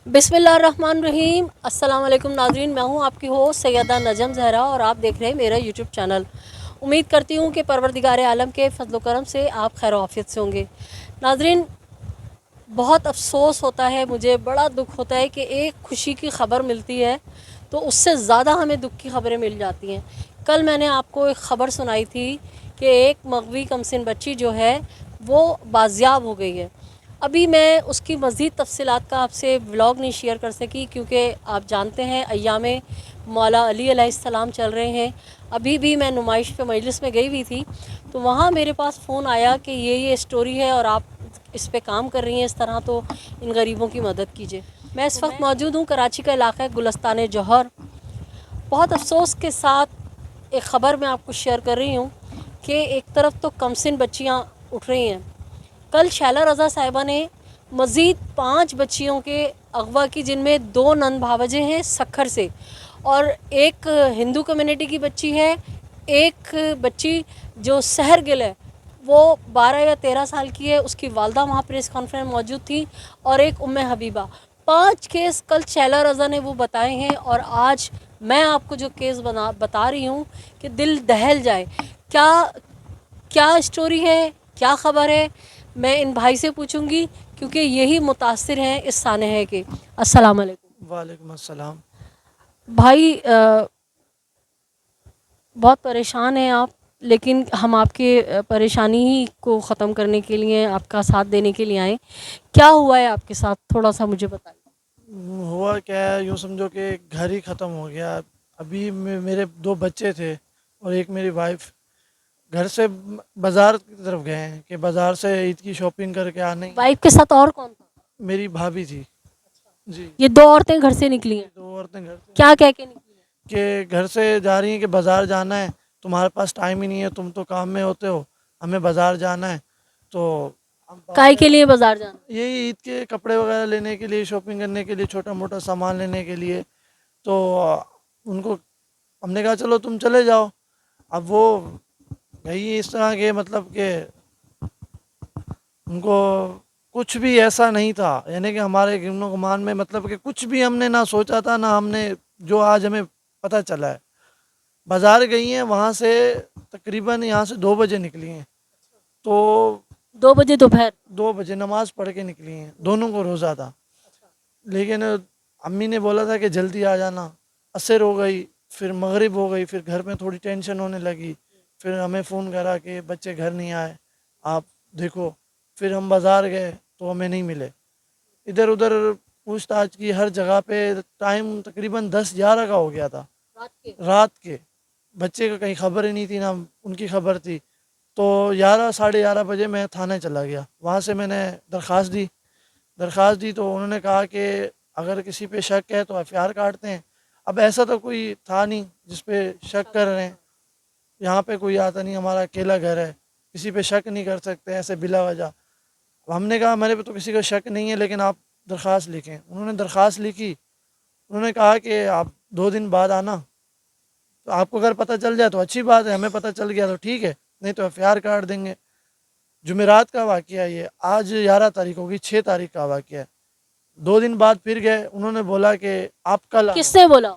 बिस्मिल्लाहिर्रहमानिर्रहीम। अस्सलाम वालेकुम नाज़रीन, मैं हूँ आपकी होस्ट सैयदा नजम ज़हरा और आप देख रहे हैं मेरा यूट्यूब चैनल। उम्मीद करती हूँ कि परवरदिगार आलम के फजल करम से आप खैर आफियत से होंगे। नाज़रीन, बहुत अफसोस होता है, मुझे बड़ा दुख होता है कि एक खुशी की ख़बर मिलती है तो उससे ज़्यादा हमें दुख की ख़बरें मिल जाती हैं। कल मैंने आपको एक ख़बर सुनाई थी कि एक मगवी कमसिन बच्ची जो है वो बाजियाब हो गई है। अभी मैं उसकी मज़ीद तफसीलात का आपसे व्लॉग नहीं शेयर कर सकी क्योंकि आप जानते हैं अय्याम मौला अली अलैहिस्सलाम चल रहे हैं। अभी भी मैं नुमाइश पे मजलिस में गई हुई थी तो वहाँ मेरे पास फ़ोन आया कि ये स्टोरी है और आप इस पे काम कर रही हैं इस तरह, तो इन गरीबों की मदद कीजिए। मैं इस वक्त मौजूद हूँ कराची का इलाका गुलिस्तान जौहर। बहुत अफसोस के साथ एक ख़बर मैं आपको शेयर कर रही हूँ कि एक तरफ तो कमसिन बच्चियाँ उठ रही हैं। कल शैला रज़ा साहिबा ने मज़ीद 5 बच्चियों के अगवा की, जिनमें 2 नंद भावजे हैं सखर से और एक हिंदू कम्युनिटी की बच्ची है। एक बच्ची जो सहर गिल है वो 12 या 13 साल की है, उसकी वालदा वहाँ प्रेस कॉन्फ्रेंस मौजूद थी, और एक उम्मे हबीबा। 5 केस कल शैला रज़ा ने वो बताए हैं और आज मैं आपको जो केस बता रही हूँ कि दिल दहल जाए। क्या क्या स्टोरी है, क्या ख़बर है, मैं इन भाई से पूछूंगी क्योंकि यही मुतासिर हैं इस सानहे के। अस्सलाम वालेकुम वालेकुम अस्सलाम। भाई। बहुत परेशान हैं आप, लेकिन हम आपके परेशानी ही को ख़त्म करने के लिए, आपका साथ देने के लिए आए। क्या हुआ है आपके साथ, थोड़ा सा मुझे बताइए। हुआ क्या है, यूँ समझो कि घर ही ख़त्म हो गया। अभी मेरे 2 बच्चे थे और एक मेरी वाइफ घर से बाज़ार की तरफ गए हैं कि बाज़ार से ईद की शॉपिंग करके आने ही। वाइफ के साथ और कौन था? मेरी भाभी थी जी। ये 2 औरतें घर से निकली ये हैं? 2 औरतें घर से क्या कह के निकली हैं? कि घर से जा रही हैं कि बाज़ार जाना है, तुम्हारे पास टाइम ही नहीं है, तुम तो काम में होते हो, हमें बाज़ार जाना है। तो हम काय बाहर के लिए बाजार जाना? यही ईद के कपड़े वगैरह लेने के लिए, शॉपिंग करने के लिए, छोटा मोटा सामान लेने के लिए। तो उनको हमने कहा चलो तुम चले जाओ। अब वो यही इस तरह के मतलब कि उनको कुछ भी ऐसा नहीं था, यानी कि हमारे गिनो गुमान में मतलब कि कुछ भी हमने ना सोचा था, ना हमने जो आज हमें पता चला है। बाज़ार गई हैं, वहाँ से तकरीबन यहाँ से 2 बजे निकली हैं। तो 2 बजे दोपहर? 2 बजे नमाज़ पढ़ के निकली हैं, दोनों को रोज़ा था। लेकिन अम्मी ने बोला था कि जल्दी आ जाना। असर हो गई, फिर मगरिब हो गई, फिर घर में थोड़ी टेंशन होने लगी। फिर हमें फ़ोन करा कि बच्चे घर नहीं आए, आप देखो। फिर हम बाज़ार गए तो हमें नहीं मिले। इधर उधर पूछताछ की हर जगह पे। टाइम तकरीबन 10-11 का हो गया था रात के? रात के। बच्चे का कहीं खबर ही नहीं थी, ना उनकी खबर थी। तो 11 साढ़े 11 बजे मैं थाने चला गया। वहाँ से मैंने दरख्वास्त दी तो उन्होंने कहा कि अगर किसी पे शक है तो एफआईआर काटते हैं। अब ऐसा तो कोई था नहीं जिस पे शक कर रहे हैं। यहाँ पे कोई आता नहीं, हमारा अकेला घर है, किसी पे शक नहीं कर सकते ऐसे बिला वजह। अब हमने कहा मेरे पे तो किसी का शक नहीं है, लेकिन आप दरख्वास्त लिखें। उन्होंने दरख्वास्त लिखी। उन्होंने कहा कि आप 2 दिन बाद आना, तो आपको अगर पता चल जाए तो अच्छी बात है, हमें पता चल गया तो ठीक है, नहीं तो एफआईआर काट देंगे। जुमेरात का वाक़या ये, आज 11 तारीख होगी, 6 तारीख का वाक़या है। 2 दिन बाद फिर गए, उन्होंने बोला कि आप कल आना। किसने बोला?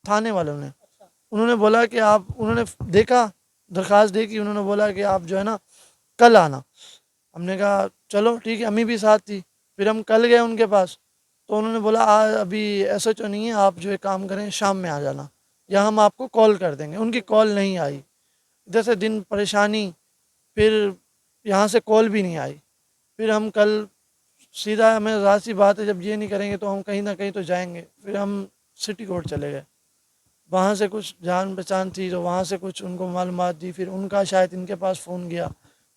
थाने वालों ने। उन्होंने बोला कि आप, उन्होंने देखा, दरख्वास्त देखी, उन्होंने बोला कि आप जो है ना कल आना। हमने कहा चलो ठीक है, अम्मी भी साथ थी। फिर हम कल गए उनके पास, तो उन्होंने बोला आज अभी एसएचओ नहीं है, आप जो है काम करें शाम में आ जाना, या हम आपको कॉल कर देंगे। उनकी कॉल नहीं आई। इधर से दिन परेशानी, फिर यहाँ से कॉल भी नहीं आई। फिर हम कल सीधा, हमें ज़ाहिर सी बात है जब ये नहीं करेंगे तो हम कहीं ना कहीं तो जाएंगे। फिर हम सिटी कोर्ट चले गए। वहाँ से कुछ जान पहचान थी तो वहाँ से कुछ उनको मालूमात दी। फिर उनका शायद इनके पास फ़ोन गया,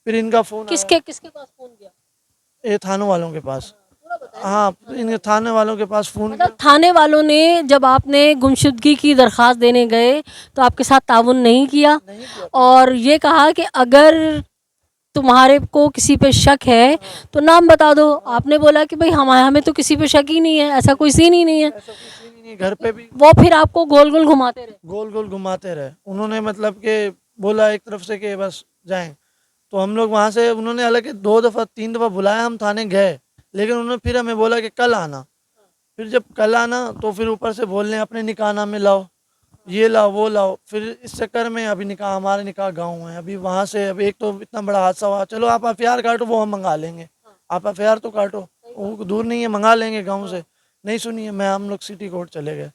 फिर इनका फ़ोन आया किसके किसके पास फोन किया? ये थानों वालों के पास। पूरा बताएं ना, हाँ, थाने इन वालों। थाने वालों के पास फ़ोन मतलब किया। थाने वालों ने जब आपने गुमशुदगी की दरख्वास्त देने गए तो आपके साथ ताउन नहीं किया नहीं किया बिल्कुल। और ये कहा कि अगर तुम्हारे को किसी पे शक है हाँ तो नाम बता दो। हाँ, आपने बोला कि भाई हमें हमें तो किसी पे शक ही नहीं है, ऐसा कोई सीन ही नहीं है। ऐसा कोई सीन ही नहीं। घर पे भी वो फिर आपको गोल गोल घुमाते रहे? गोल गोल घुमाते रहे। उन्होंने मतलब कि बोला एक तरफ से कि बस जाएं। तो हम लोग वहाँ से, उन्होंने हालांकि 2 दफ़ा 3 दफ़ा बुलाया, हम थाने गए, लेकिन उन्होंने फिर हमें बोला कि कल आना। फिर जब कल आना तो फिर ऊपर से बोलने अपने निकाह नामे लाओ, ये लाओ वो लाओ। फिर इस चक्कर में अभी निकाह, हमारे निकाह गाँव है, अभी वहाँ से अभी एक तो इतना बड़ा हादसा हुआ, चलो आप एफआईआर काटो वो हम मंगा लेंगे, आप एफआईआर तो काटो, वो दूर नहीं है, मंगा लेंगे गाँव से। नहीं सुनिए, हम लोग सिटी कोर्ट चले गए।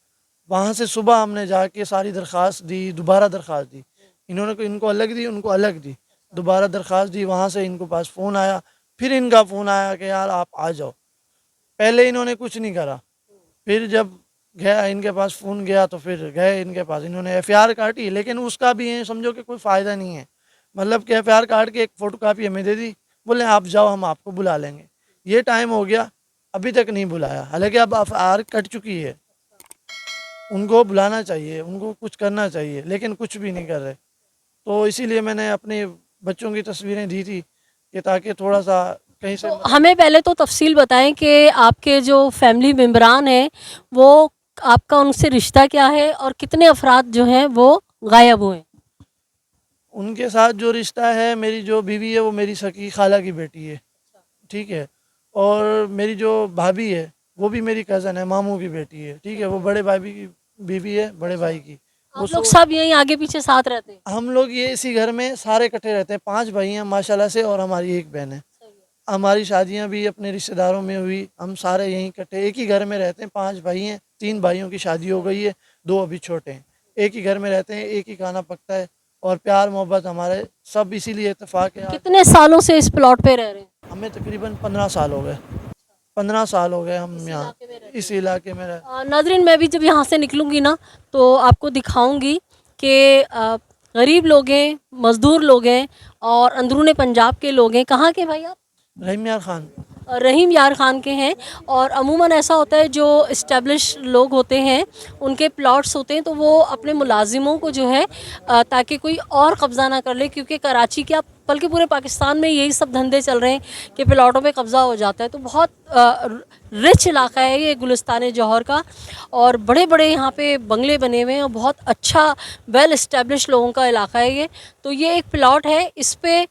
वहाँ से सुबह हमने जाके सारी दरख्वास्त दी, दोबारा दरख्वास्त दी, इनको अलग दी, उनको अलग दी, दोबारा दरख्वास्त दी। वहाँ से इनको पास फ़ोन आया, फिर इनका फ़ोन आया कि यार आप आ जाओ। पहले इन्होंने कुछ नहीं करा, फिर जब गया इनके पास फ़ोन गया तो फिर गए इनके पास, इन्होंने एफआईआर काटी, लेकिन उसका भी ये समझो कि कोई फ़ायदा नहीं है। मतलब कि एफआईआर काट के एक फ़ोटो कापी हमें दे दी, बोले आप जाओ हम आपको बुला लेंगे। ये टाइम हो गया, अभी तक नहीं बुलाया, हालांकि अब एफआईआर कट चुकी है। उनको बुलाना चाहिए, उनको कुछ करना चाहिए, लेकिन कुछ भी नहीं कर रहे। तो इसीलिए मैंने अपने बच्चों की तस्वीरें दी थी कि ताकि थोड़ा सा कहीं से तो हमें पहले तो तफसील बताएं कि आपके जो फैमिली मेम्बरान हैं वो, आपका उनसे रिश्ता क्या है और कितने अफराद जो हैं वो गायब हुए हैं। उनके साथ जो रिश्ता है, मेरी जो बीवी है वो मेरी सकी खाला की बेटी है, ठीक है। और मेरी जो भाभी है वो भी मेरी कज़न है, मामू की बेटी है, ठीक है। वो बड़े भाभी की बीवी है, बड़े भाई की। वो आप लोग सब यहीं आगे पीछे साथ रहते हैं। हम लोग ये इसी घर में सारे इकट्ठे रहते हैं, 5 भाई हैं माशाल्लाह से, और हमारी एक बहन है। हमारी शादियां भी अपने रिश्तेदारों में हुई, हम सारे यहीं इकट्ठे एक ही घर में रहते हैं। 5 भाई हैं, 3 भाइयों की शादी हो गई है, 2 अभी छोटे हैं। एक ही घर में रहते हैं, एक ही खाना पकता है, और प्यार मोहब्बत हमारे सब इसीलिए इत्तेफाक है। आज कितने सालों से इस प्लॉट पे रह रहे हैं। हमें तकरीबन 15 साल हो गए, 15 साल हो गए हम यहाँ इस इलाके में रह। नाजरीन, मैं भी जब यहाँ से निकलूँगी ना तो आपको दिखाऊंगी कि गरीब लोग हैं, मज़दूर लोग हैं और अंदरूनी पंजाब के लोग हैं। कहाँ के भाई आप? रहीम यार खान। रहीम यार ख़ान के हैं। और अमूमन ऐसा होता है जो इस्टेब्लिश लोग होते हैं उनके प्लॉट्स होते हैं तो वो अपने मुलाजिमों को जो है ताकि कोई और कब्ज़ा ना कर ले, क्योंकि कराची क्या बल्कि पूरे पाकिस्तान में यही सब धंधे चल रहे हैं कि प्लॉटों पे कब्ज़ा हो जाता है। तो बहुत रिच इलाका है ये गुलिस्तान जौहर का, और बड़े बड़े यहाँ पे बंगले बने हुए हैं और बहुत अच्छा वेल इस्टेब्लिश लोगों का इलाका है ये। तो ये एक प्लॉट है, इस पर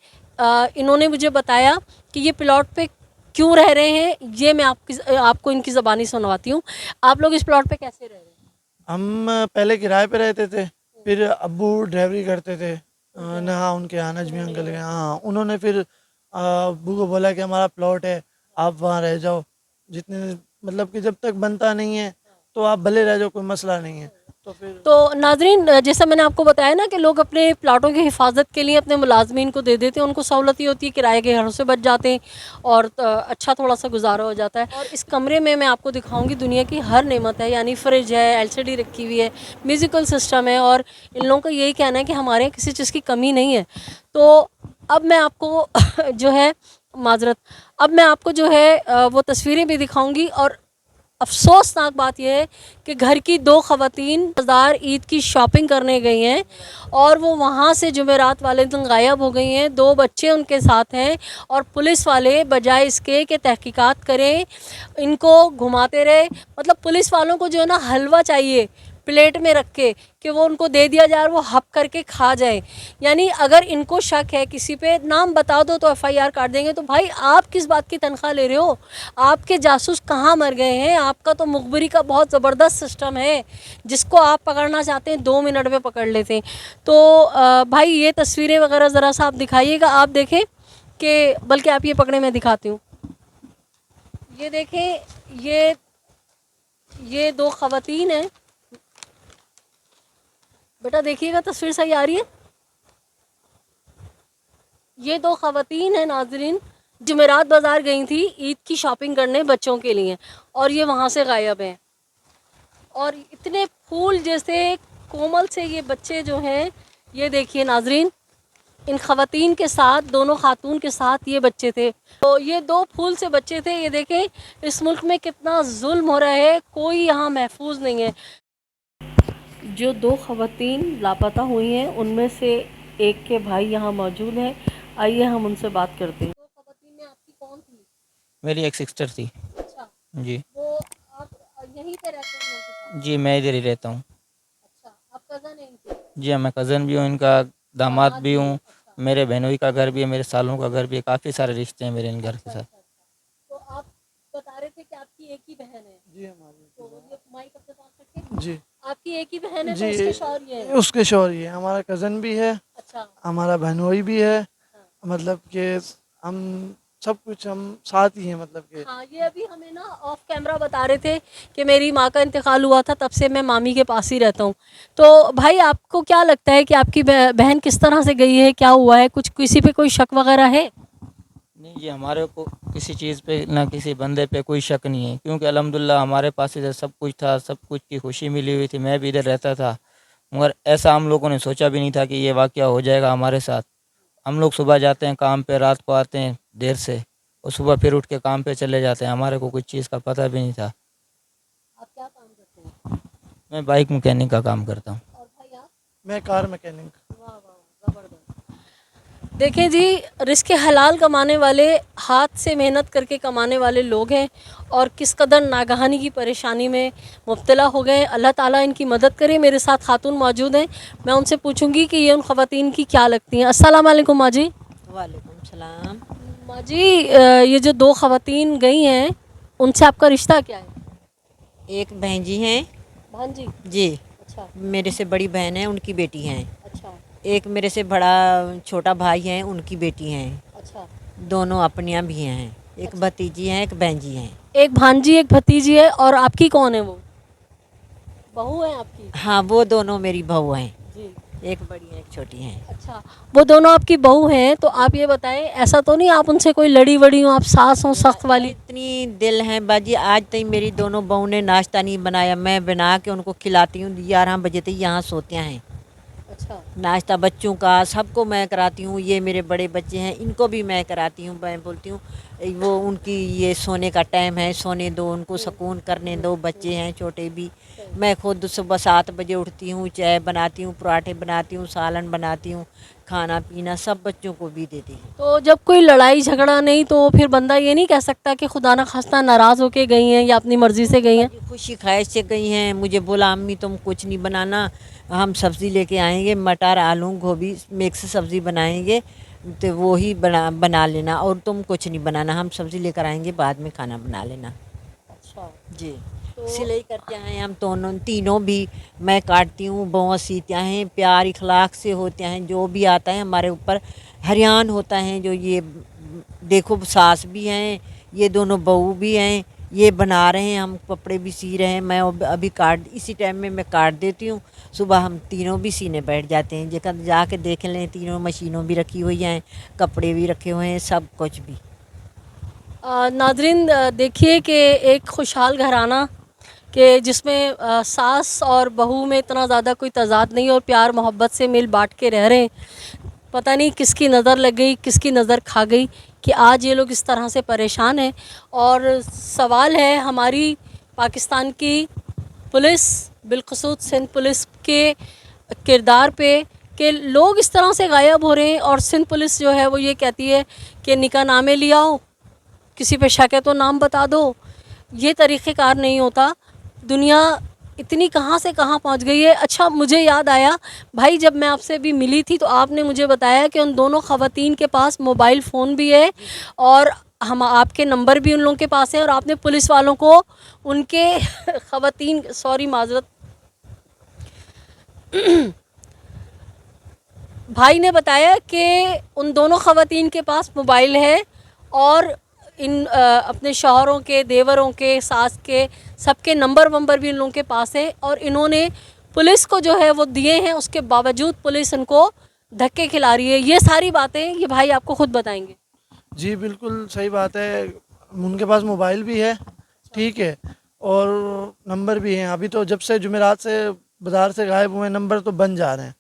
इन्होंने मुझे बताया कि ये प्लॉट पे क्यों रह रहे हैं, ये मैं आपको इनकी ज़बानी सुनवाती हूँ। आप लोग इस प्लॉट पे कैसे रह रहे हैं? हम पहले किराए पे रहते थे, फिर अब्बू ड्राइवरी करते थे, नहा उनके यहाँ नजमी अंकल के, हाँ उन्होंने फिर अब्बू को बोला कि हमारा प्लॉट है, आप वहाँ रह जाओ, जितने मतलब कि जब तक बनता नहीं है तो आप भले रह जाओ, कोई मसला नहीं है। तो फिर तो नाजरीन, जैसा मैंने आपको बताया ना कि लोग अपने प्लाटों की हिफाजत के लिए अपने मुलाजमीन को दे देते हैं, उनको सहूलत ये होती है किराए के घरों से बच जाते हैं और अच्छा थोड़ा सा गुजारा हो जाता है। और इस कमरे में मैं आपको दिखाऊंगी दुनिया की हर नेमत है, यानी फ्रिज है, एलसीडी रखी हुई है, म्यूज़िकल सिस्टम है, और इन लोगों का यही कहना है कि हमारे यहाँ किसी चीज़ की कमी नहीं है। तो अब मैं आपको जो है माजरत, अब मैं आपको जो है वो तस्वीरें भी दिखाऊंगी। और अफसोसनाक बात यह है कि घर की 2 ख़वातीन बाज़ार ईद की शॉपिंग करने गई हैं और वो वहाँ से जुमेरात वाले दिन गायब हो गई हैं। 2 बच्चे उनके साथ हैं और पुलिस वाले बजाय इसके कि तहकीकात करें इनको घुमाते रहे। मतलब पुलिस वालों को जो है ना हलवा चाहिए प्लेट में रख के कि वो उनको दे दिया जाए और वो हप करके खा जाए। यानी अगर इनको शक है किसी पे, नाम बता दो तो एफआईआर काट देंगे। तो भाई आप किस बात की तनख्वाह ले रहे हो? आपके जासूस कहाँ मर गए हैं? आपका तो मुखबरी का बहुत ज़बरदस्त सिस्टम है, जिसको आप पकड़ना चाहते हैं 2 मिनट में पकड़ लेते हैं। तो भाई ये तस्वीरें वगैरह ज़रा सा आप दिखाइएगा। आप देखें कि बल्कि आप ये पकड़े, मैं दिखाती हूँ। ये देखें, ये 2 ख़वातीन हैं। बेटा देखिएगा तस्वीर सही आ रही है? ये 2 ख़वातीन हैं नाजरीन, जुमेरात बाज़ार गई थी ईद की शॉपिंग करने बच्चों के लिए, और ये वहाँ से गायब हैं। और इतने फूल जैसे कोमल से ये बच्चे जो हैं, ये देखिए नाजरीन, इन ख़वातीन के साथ, दोनों खातून के साथ ये बच्चे थे। तो ये 2 फूल से बच्चे थे। ये देखें इस मुल्क में कितना जुल्म हो रहा है, कोई यहाँ महफूज नहीं है। जो 2 ख़वातीन लापता हुई हैं उनमें से एक के भाई यहाँ मौजूद हैं, आइए हम उनसे बात करते हैं। 2 ख़वातीन में आपकी कौन थी? मेरी एक सिस्टर थी। अच्छा, जी। वो आप यहीं पे रहते हैं उनके साथ? जी, मैं इधर ही रहता हूँ। अच्छा, आप कज़न हैं इनके? जी हाँ, मैं कज़न भी हूँ, इनका दामाद भी हूँ। अच्छा, मेरे बहनोई का घर भी है, मेरे सालों का घर भी है, काफ़ी सारे रिश्ते हैं मेरे इन घर के अच्छा, साथ। अच्छा, अच्छा। तो आप बता रहे थे कि आपकी एक ही बहन है? जी हमारी तो ये माइक अपने पास रखें। जी आपकी एक ही बहन है तो जी उसके शौहर ये है? उसके शौहर ये हमारा कज़न भी है, अच्छा। हमारा बहनोई भी है, हाँ। मतलब कि हम सब कुछ हम साथ ही हैं, मतलब कि हाँ, ये अभी हमें ना ऑफ कैमरा बता रहे थे कि मेरी माँ का इंतकाल हुआ था, तब से मैं मामी के पास ही रहता हूँ। तो भाई आपको क्या लगता है कि आपकी बहन किस तरह से गई है, क्या हुआ है, कुछ किसी पे कोई शक वगैरह है? नहीं जी, हमारे को किसी चीज़ पे ना किसी बंदे पे कोई शक नहीं है, क्योंकि अल्हम्दुलिल्लाह हमारे पास इधर सब कुछ था, सब कुछ की खुशी मिली हुई थी, मैं भी इधर रहता था। मगर ऐसा हम लोगों ने सोचा भी नहीं था कि ये वाक़या हो जाएगा हमारे साथ। हम लोग सुबह जाते हैं काम पे, रात को आते हैं देर से और सुबह फिर उठ के काम पे चले जाते हैं, हमारे को कुछ चीज़ का पता भी नहीं था। आप क्या काम करते हैं? मैं बाइक मैकेनिक का काम करता हूँ। और भाई आप? मैं कार मैकेनिक। वाह वाह, ज़बरदस्त। देखें जी, रिज़्क़ हलाल कमाने वाले, हाथ से मेहनत करके कमाने वाले लोग हैं और किस कदर नागहानी की परेशानी में मुब्तला हो गए। अल्लाह ताला इनकी मदद करे। मेरे साथ खातून मौजूद हैं, मैं उनसे पूछूंगी कि ये उन ख़वातीन की क्या लगती हैं। अस्सलाम वालेकुम माँ जी। वालेकुम सलाम। माँ जी, ये जो दो ख़वातीन गई हैं, उनसे आपका रिश्ता क्या है? एक बहन जी हैं भांजी? जी, अच्छा। मेरे से बड़ी बहन है, उनकी बेटी हैं। अच्छा। एक मेरे से बड़ा छोटा भाई है, उनकी बेटी हैं। अच्छा। दोनों अपनियाँ भी हैं। एक भतीजी हैं, एक बहन जी हैं। एक भांजी एक भतीजी है, और आपकी कौन है वो? बहू है आपकी? हाँ, वो दोनों मेरी बहू हैं। जी। एक बड़ी है, एक छोटी हैं। अच्छा, वो दोनों आपकी बहू हैं, तो आप ये बताएं, ऐसा तो नहीं आप उनसे कोई लड़ी वड़ी हो, आप सास हो सख्त वाली? इतनी दिल है बाजी, आज तक मेरी दोनों बहू ने नाश्ता नहीं बनाया, मैं बना के उनको खिलाती हूँ। 11 बजे तक यहाँ सोते हैं। अच्छा। नाश्ता बच्चों का सबको मैं कराती हूँ। ये मेरे बड़े बच्चे हैं, इनको भी मैं कराती हूँ। मैं बोलती हूँ वो उनकी ये सोने का टाइम है, सोने दो उनको, सुकून करने दो। बच्चे हैं छोटे भी। मैं खुद सुबह 7 बजे उठती हूँ, चाय बनाती हूँ, पराठे बनाती हूँ, सालन बनाती हूँ, खाना पीना सब बच्चों को भी देती हूँ। तो जब कोई लड़ाई झगड़ा नहीं, तो फिर बंदा ये नहीं कह सकता कि खुदा ना खास्ता नाराज़ होके गई हैं या अपनी मर्ज़ी से गई हैं? खुशी ख्वाहिश से गई हैं। मुझे बोला अम्मी तुम कुछ नहीं बनाना, हम सब्ज़ी लेके आएंगे, मटर आलू गोभी मिक्स सब्ज़ी बनाएंगे, तो वो ही बना लेना, और तुम कुछ नहीं बनाना, हम सब्ज़ी लेकर आएंगे, बाद में खाना बना लेना। अच्छा। जी। तो सिलाई करते हैं हम दोनों तीनों भी। मैं काटती हूँ, बहु सीते हैं, प्यार इखलाक से होते हैं। जो भी आता है हमारे ऊपर हरियान होता है। जो ये देखो सास भी हैं, ये दोनों बहू भी हैं, ये बना रहे हैं, हम कपड़े भी सी रहे हैं। मैं अभी काट इसी टाइम में मैं काट देती हूँ। सुबह हम तीनों भी सीने बैठ जाते हैं। जेकर जाके देख लें, तीनों मशीनों भी रखी हुई हैं, कपड़े भी रखे हुए हैं, सब कुछ भी। नाज़रीन, देखिए कि एक खुशहाल घराना कि जिसमें सास और बहू में इतना ज़्यादा कोई तज़ाद नहीं और प्यार मोहब्बत से मिल बांट के रह रहे हैं। पता नहीं किसकी नज़र लग गई, किसकी नज़र खा गई कि आज ये लोग इस तरह से परेशान हैं। और सवाल है हमारी पाकिस्तान की पुलिस, बिलखसूस सिंध पुलिस के किरदार पे, कि लोग इस तरह से गायब हो रहे हैं और सिंध पुलिस जो है वो ये कहती है कि निकाहनामे ले आओ, किसी पे शक है तो नाम बता दो। ये तरीक़ेकार नहीं होता। दुनिया इतनी कहाँ से कहाँ पहुँच गई है। अच्छा, मुझे याद आया भाई, जब मैं आपसे भी मिली थी तो आपने मुझे बताया कि उन दोनों ख़वातीन के पास मोबाइल फ़ोन भी है और हम आपके नंबर भी उन लोगों के पास है, और आपने पुलिस वालों को उनके ख़वातीन, सॉरी माज़रत, भाई ने बताया कि उन दोनों ख़वातीन के पास मोबाइल है और इन अपने शौहरों के, देवरों के, सास के, सबके नंबर वंबर भी इन लोगों के पास है, और इन्होंने पुलिस को जो है वो दिए हैं। उसके बावजूद पुलिस इनको धक्के खिला रही है। ये सारी बातें ये भाई आपको खुद बताएंगे। जी बिल्कुल सही बात है, उनके पास मोबाइल भी है, ठीक है, और नंबर भी हैं। अभी तो जब से जुमेरात से बाज़ार से गायब हुए नंबर तो बन जा रहे हैं।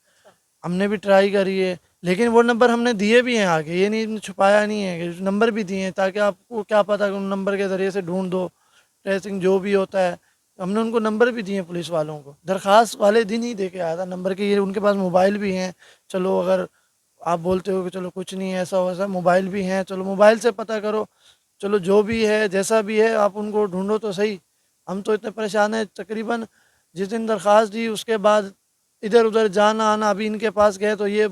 हमने भी ट्राई करी है, लेकिन वो नंबर हमने दिए भी हैं आगे, ये नहीं छुपाया नहीं है कि नंबर भी दिए हैं, ताकि आपको क्या पता कि उन नंबर के ज़रिए से ढूंढ दो, ट्रेसिंग जो भी होता है। हमने उनको नंबर भी दिए पुलिस वालों को, दरख्वास्त वाले दिन ही दे के आया था नंबर के। ये उनके पास मोबाइल भी हैं, चलो अगर आप बोलते हो कि चलो कुछ नहीं है ऐसा वैसा, मोबाइल भी हैं, चलो मोबाइल से पता करो, चलो जो भी है जैसा भी है आप उनको ढूंढो तो सही। हम तो इतने परेशान हैं, तकरीबन जिस दिन दरख्वास्त दी उसके बाद इधर उधर जाना आना। अभी इनके पास गए तो ये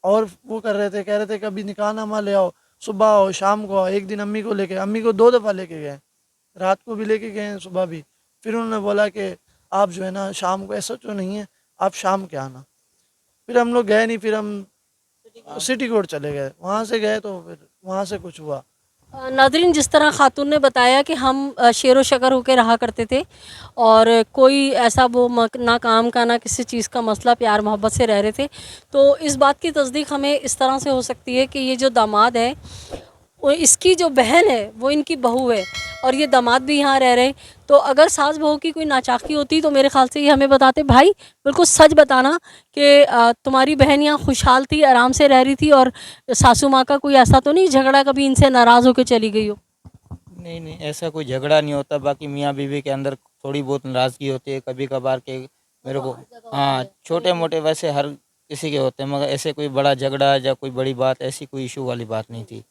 और वो कर रहे थे, कह रहे थे कभी निकाहनामा ले आओ, सुबह आओ शाम को आओ। एक दिन अम्मी को लेके, अम्मी को 2 दफ़ा लेके गए, रात को भी लेके गए हैं, सुबह भी। फिर उन्होंने बोला कि आप जो है ना शाम को, ऐसा तो नहीं है, आप शाम के आना। फिर हम लोग गए नहीं, फिर हम सिटी कोर्ट चले गए। वहाँ से गए तो फिर वहाँ से कुछ हुआ। नादरीन, जिस तरह खातून ने बताया कि हम शेरो शकर होकर रहा करते थे और कोई ऐसा वो ना काम का ना किसी चीज़ का मसला, प्यार मोहब्बत से रह रहे थे, तो इस बात की तस्दीक हमें इस तरह से हो सकती है कि ये जो दामाद है, वो इसकी जो बहन है वो इनकी बहू है और ये दामाद भी यहाँ रह रहे हैं। तो अगर सास बहू की कोई नाचाकी होती तो मेरे ख्याल से ये हमें बताते, भाई बिल्कुल सच बताना कि तुम्हारी बहन यहाँ खुशहाल थी, आराम से रह रही थी और सासू माँ का कोई ऐसा तो नहीं झगड़ा, कभी इनसे नाराज़ होकर चली गई हो? नहीं नहीं, ऐसा कोई झगड़ा नहीं होता। बाकी मियाँ बीवी के अंदर थोड़ी बहुत नाराज़गी होती है कभी कभार के, मेरे को। हाँ, छोटे मोटे वैसे हर किसी के होते हैं, मगर ऐसे कोई बड़ा झगड़ा या कोई बड़ी बात, ऐसी कोई इशू वाली बात नहीं थी।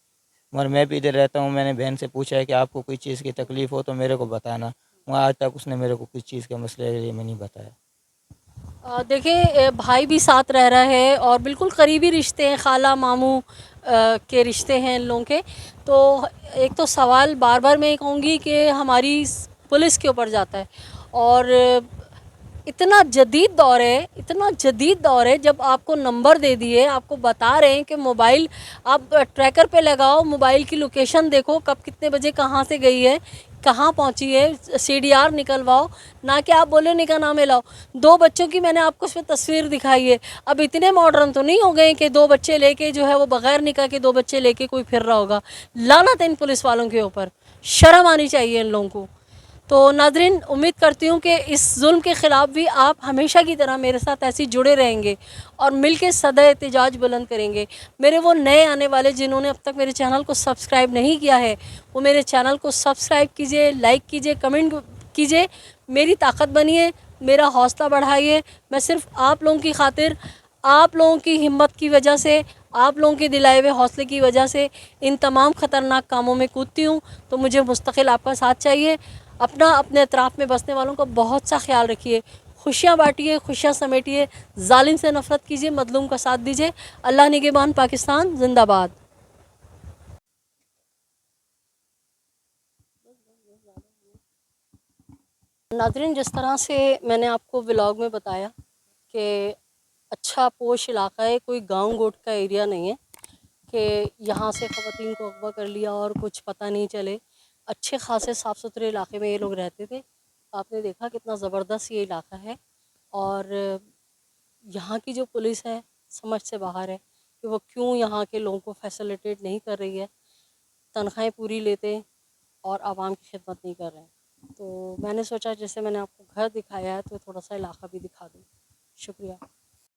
मगर मैं भी इधर रहता हूँ, मैंने बहन से पूछा है कि आपको कोई चीज़ की तकलीफ़ हो तो मेरे को बताना, मगर आज तक उसने मेरे को किसी चीज़ के मसले के लिए मैं नहीं बताया। देखिए, भाई भी साथ रह रहा है और बिल्कुल करीबी रिश्ते हैं, खाला मामू के रिश्ते हैं इन लोगों के। तो एक तो सवाल बार बार मैं कहूँगी कि हमारी पुलिस के ऊपर जाता है। और इतना जदीद दौर है, इतना जदीद दौर है, जब आपको नंबर दे दिए, आपको बता रहे हैं कि मोबाइल आप ट्रैकर पे लगाओ, मोबाइल की लोकेशन देखो, कब कितने बजे कहाँ से गई है, कहाँ पहुँची है, CDR निकलवाओ, ना कि आप बोले निकाह में लाओ। 2 बच्चों की मैंने आपको उसमें तस्वीर दिखाई है। अब इतने मॉडर्न तो नहीं हो गए कि 2 बच्चे लेके जो है वो बग़ैर निकाह के 2 बच्चे लेके कोई फिर रहा होगा। लानत है इन पुलिस वालों के ऊपर, शर्म आनी चाहिए इन लोगों को। तो नाज़रीन, उम्मीद करती हूँ कि इस जुल्म के ख़िलाफ़ भी आप हमेशा की तरह मेरे साथ ऐसे जुड़े रहेंगे और मिल के सदा एहतजाज बुलंद करेंगे। मेरे वो नए आने वाले जिन्होंने अब तक मेरे चैनल को सब्सक्राइब नहीं किया है, वो मेरे चैनल को सब्सक्राइब कीजिए, लाइक कीजिए, कमेंट कीजिए, मेरी ताकत बनिए, मेरा हौसला बढ़ाइए। मैं सिर्फ आप लोगों की खातिर, आप लोगों की हिम्मत की वजह से, आप लोगों के दिलाए हुए हौसले की वजह से इन तमाम ख़तरनाक कामों में कूदती हूँ। तो मुझे मुस्तकिल आपका साथ चाहिए। अपना, अपने अतराफ़ में बसने वालों का बहुत सा ख्याल रखिए, खुशियाँ बांटिए, खुशियाँ समेटिए, जालिम से नफ़रत कीजिए, मज़लूम का साथ दीजिए। अल्लाह निगहबान पाकिस्तान जिंदाबाद। नाज़रीन, जिस तरह से मैंने आपको व्लॉग में बताया कि अच्छा पोश इलाका है, कोई गांव गोट का एरिया नहीं है कि यहाँ से ख़वातीन को अगवा कर लिया और कुछ पता नहीं चले। अच्छे खासे साफ़ सुथरे इलाके में ये लोग रहते थे। आपने देखा कितना ज़बरदस्त ये इलाका है। और यहाँ की जो पुलिस है, समझ से बाहर है कि वो क्यों यहाँ के लोगों को फैसिलिटेट नहीं कर रही है, तनख्वाहें पूरी लेते और आवाम की खिदमत नहीं कर रहे हैं। तो मैंने सोचा जैसे मैंने आपको घर दिखाया है तो थोड़ा सा इलाका भी दिखा दूँ। शुक्रिया।